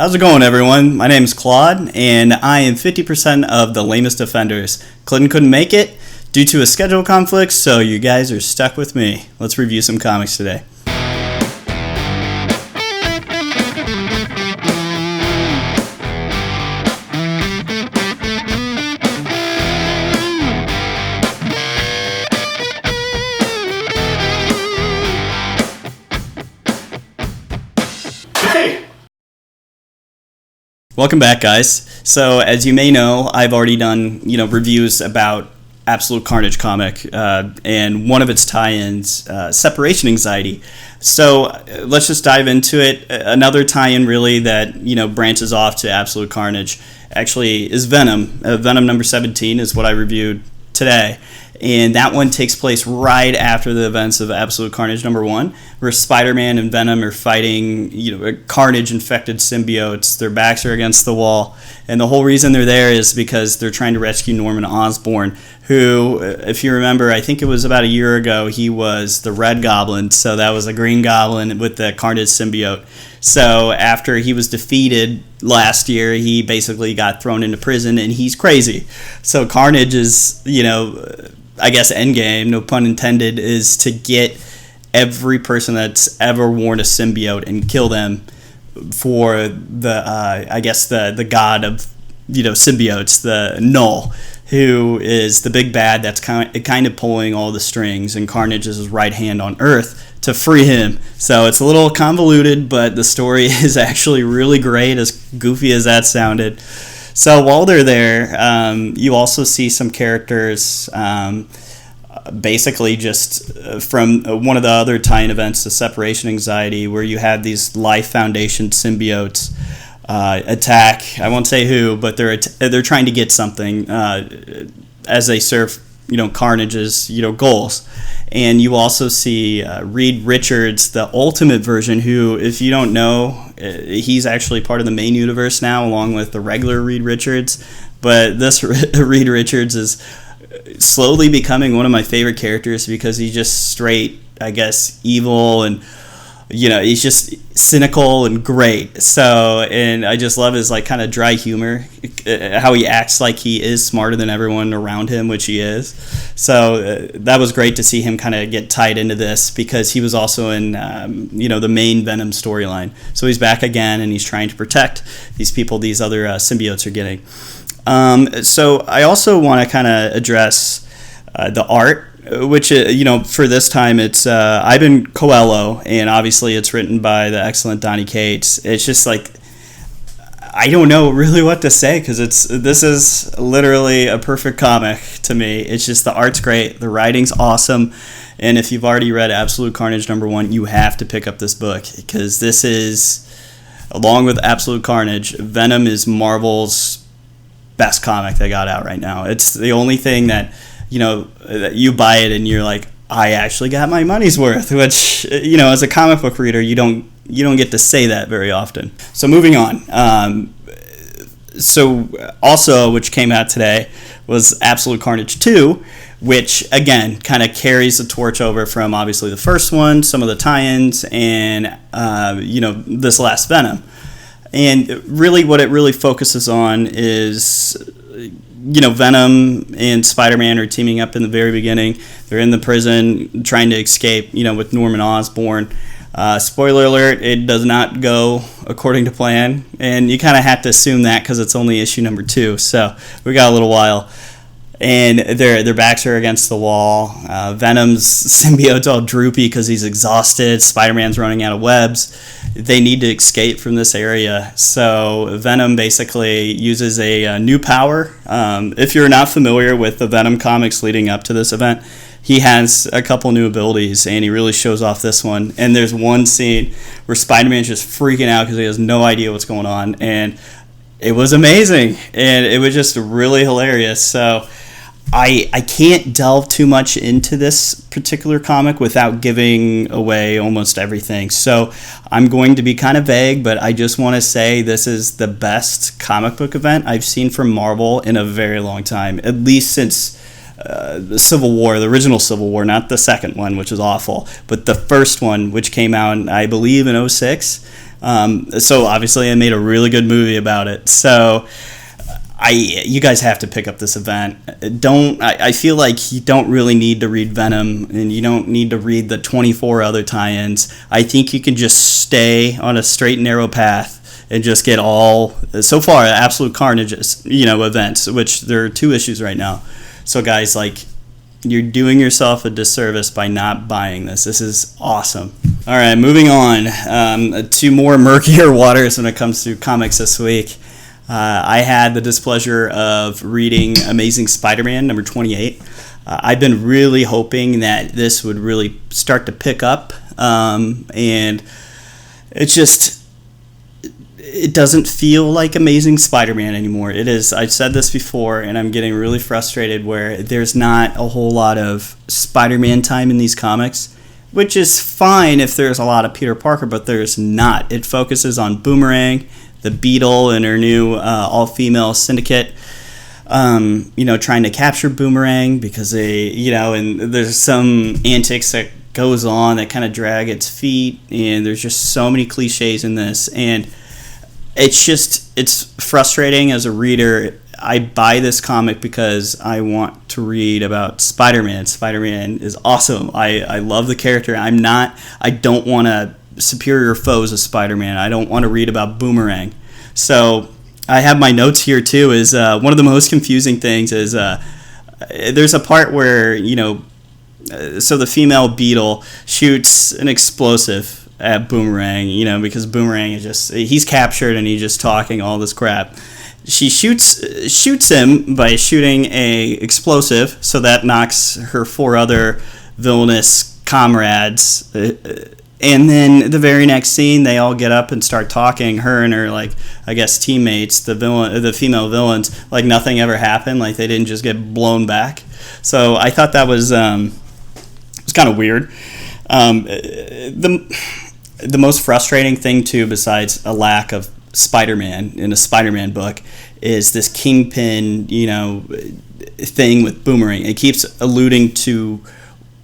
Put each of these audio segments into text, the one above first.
How's it going, everyone? My name is Claude, and I am 50% of the lamest offenders. Clinton couldn't make it due to a schedule conflict, so you guys are stuck with me. Let's review some comics today. Welcome back, guys. So, as you may know, I've already done, reviews about Absolute Carnage comic and one of its tie-ins, Separation Anxiety. So, let's just dive into it. Another tie-in, really, that, branches off to Absolute Carnage actually is Venom. Venom number 17 is what I reviewed today. And that one takes place right after the events of Absolute Carnage number 1, where Spider-Man and Venom are fighting, Carnage-infected symbiotes. Their backs are against the wall. And the whole reason they're there is because they're trying to rescue Norman Osborn, who, if you remember, I think it was about a year ago, he was the Red Goblin. So that was a Green Goblin with the Carnage symbiote. So after he was defeated last year, he basically got thrown into prison, and he's crazy. So Carnage is, I guess endgame, no pun intended, is to get every person that's ever worn a symbiote and kill them for the god of symbiotes, the Null, who is the big bad that's kind of pulling all the strings, and Carnage is his right hand on Earth to free him. So it's a little convoluted, but the story is actually really great, as goofy as that sounded. So while they're there, you also see some characters, basically just from one of the other tie-in events, the Separation Anxiety, where you have these Life Foundation symbiotes attack. I won't say who, but they're trying to get something as they serve Carnage's goals. And you also see Reed Richards, the Ultimate version, who, if you don't know, he's actually part of the main universe now, along with the regular Reed Richards. But this Reed Richards is slowly becoming one of my favorite characters because he's just straight, I guess, evil, and he's just cynical and great. So, and I just love his kind of dry humor, how he acts like he is smarter than everyone around him, which he is. So that was great to see him kind of get tied into this, because he was also in the main Venom storyline. So he's back again, and he's trying to protect these people these other symbiotes are getting. So I also want to kind of address the art, which, for this time, it's Ivan Coelho, and obviously it's written by the excellent Donny Cates. It's just I don't know really what to say, because this is literally a perfect comic to me. It's just, the art's great, the writing's awesome, and if you've already read Absolute Carnage number 1, you have to pick up this book, because this is, along with Absolute Carnage, Venom is Marvel's best comic they got out right now. It's the only thing that that you buy it and you're like, I actually got my money's worth, which, as a comic book reader, you don't get to say that very often. So moving on. So also, which came out today, was Absolute Carnage 2, which, again, kind of carries the torch over from, obviously, the first one, some of the tie-ins, and, this last Venom. And really what it really focuses on is, Venom and Spider-Man are teaming up in the very beginning. They're in the prison trying to escape, with Norman Osborn. Spoiler alert, it does not go according to plan. And you kind of have to assume that because it's only issue number 2. So we got a little while. And their backs are against the wall. Venom's symbiote's all droopy because he's exhausted. Spider-Man's running out of webs. They need to escape from this area. So Venom basically uses a new power. If you're not familiar with the Venom comics leading up to this event, he has a couple new abilities, and he really shows off this one. And there's one scene where Spider-Man's just freaking out because he has no idea what's going on. And it was amazing. And it was just really hilarious. So I can't delve too much into this particular comic without giving away almost everything. So I'm going to be kind of vague, but I just want to say this is the best comic book event I've seen from Marvel in a very long time, at least since the Civil War, the original Civil War, not the second one, which was awful, but the first one, which came out, I believe, in 2006. So obviously I made a really good movie about it. So you guys have to pick up this event. I feel like you don't really need to read Venom, and you don't need to read the 24 other tie-ins. I think you can just stay on a straight and narrow path and just get all, so far, Absolute Carnage, events, which there are 2 issues right now. So guys, like, you're doing yourself a disservice by not buying this. This is awesome. All right, moving on to more murkier waters when it comes to comics this week. I had the displeasure of reading Amazing Spider-Man number 28. I've been really hoping that this would really start to pick up, and it doesn't feel like Amazing Spider-Man anymore. It is. I've said this before, and I'm getting really frustrated where there's not a whole lot of Spider-Man time in these comics, which is fine if there's a lot of Peter Parker, but there's not. It focuses on Boomerang, the Beetle, and her new all-female syndicate, trying to capture Boomerang because and there's some antics that goes on that kind of drag its feet, and there's just so many cliches in this, and it's frustrating as a reader. I buy this comic because I want to read about Spider-Man. Spider-Man is awesome. I love the character. I don't want to superior foes of Spider-Man. I don't want to read about Boomerang. So I have my notes here too. Is one of the most confusing things is there's a part where so the female Beetle shoots an explosive at Boomerang, because Boomerang he's captured and he's just talking all this crap. She shoots him by shooting a explosive, so that knocks her 4 other villainous comrades. And then the very next scene, they all get up and start talking. Her and her, teammates, the female villains, like nothing ever happened. Like they didn't just get blown back. So I thought that was kind of weird. The most frustrating thing too, besides a lack of Spider-Man in a Spider-Man book, is this Kingpin, thing with Boomerang. It keeps alluding to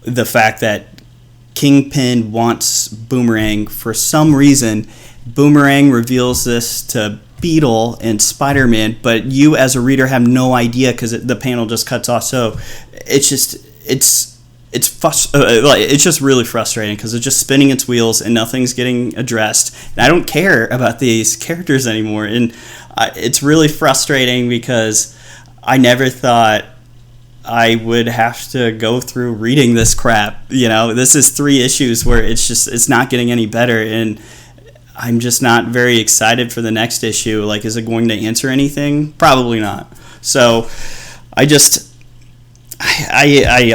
the fact that Kingpin wants Boomerang for some reason. Boomerang reveals this to Beetle and Spider-Man, but you as a reader have no idea because the panel just cuts off. So it's just really frustrating because it's just spinning its wheels and nothing's getting addressed. And I don't care about these characters anymore, and it's really frustrating because I never thought I would have to go through reading this crap. This is 3 issues where it's not getting any better, and I'm just not very excited for the next issue. Like, is it going to answer anything? Probably not. So I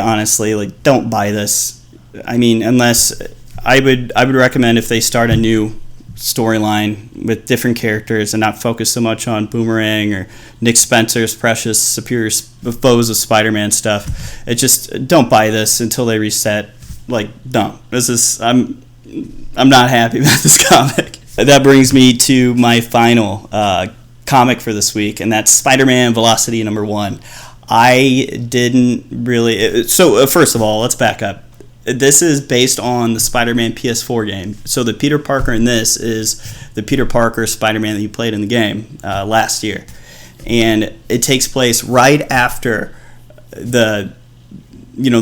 honestly don't buy this. I mean, unless I would recommend if they start a new storyline with different characters and not focus so much on Boomerang or Nick Spencer's precious superior foes of Spider-Man stuff. Don't buy this until they reset. Don't. I'm not happy about this comic. That brings me to my final comic for this week, and that's Spider-Man Velocity number 1. I didn't really... So, first of all, let's back up. This is based on the Spider-Man PS4 game. So the Peter Parker in this is the Peter Parker Spider-Man that you played in the game last year. And it takes place right after the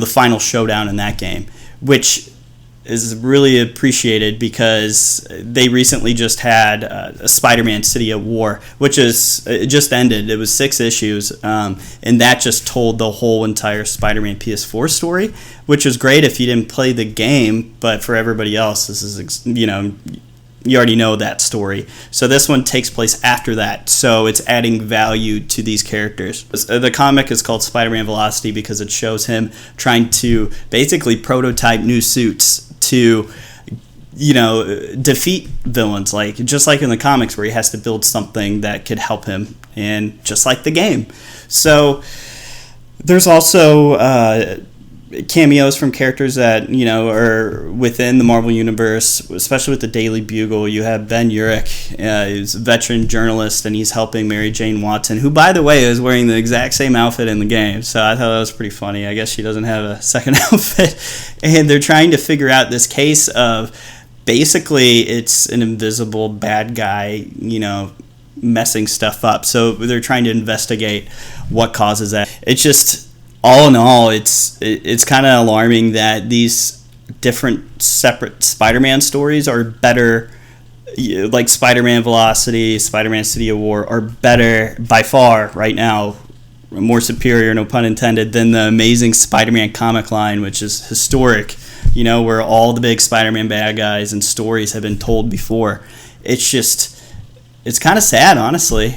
final showdown in that game, which is really appreciated because they recently just had a Spider-Man City at War, which it just ended. It was 6 issues, and that just told the whole entire Spider-Man PS4 story, which was great if you didn't play the game, but for everybody else, this is, you already know that story. So this one takes place after that, so it's adding value to these characters. The comic is called Spider-Man Velocity because it shows him trying to basically prototype new suits to defeat villains, just like in the comics where he has to build something that could help him, and just like the game. So there's also cameos from characters that are within the Marvel universe, especially with the Daily Bugle. You have Ben Urich, he's a veteran journalist, and he's helping Mary Jane Watson, who, by the way, is wearing the exact same outfit in the game. So I thought that was pretty funny. I guess she doesn't have a second outfit. And they're trying to figure out this case of basically it's an invisible bad guy, messing stuff up. So they're trying to investigate what causes that. It's just, all in all, it's kind of alarming that these different separate Spider-Man stories are better, like Spider-Man Velocity, Spider-Man City of War, are better by far right now, more superior, no pun intended, than the Amazing Spider-Man comic line, which is historic, where all the big Spider-Man bad guys and stories have been told before. It's kind of sad, honestly,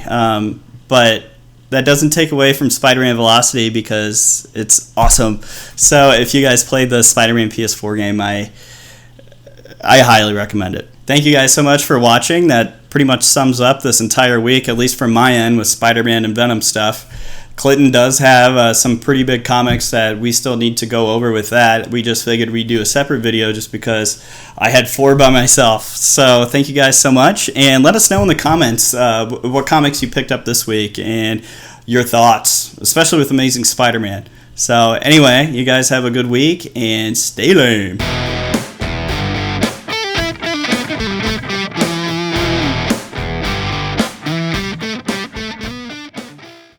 but that doesn't take away from Spider-Man Velocity because it's awesome. So if you guys played the Spider-Man PS4 game, I highly recommend it. Thank you guys so much for watching. That pretty much sums up this entire week, at least from my end, with Spider-Man and Venom stuff. Clinton does have some pretty big comics that we still need to go over with that. We just figured we'd do a separate video just because I had 4 by myself. So thank you guys so much, and let us know in the comments what comics you picked up this week and your thoughts, especially with Amazing Spider-Man. So anyway, you guys have a good week and stay lame.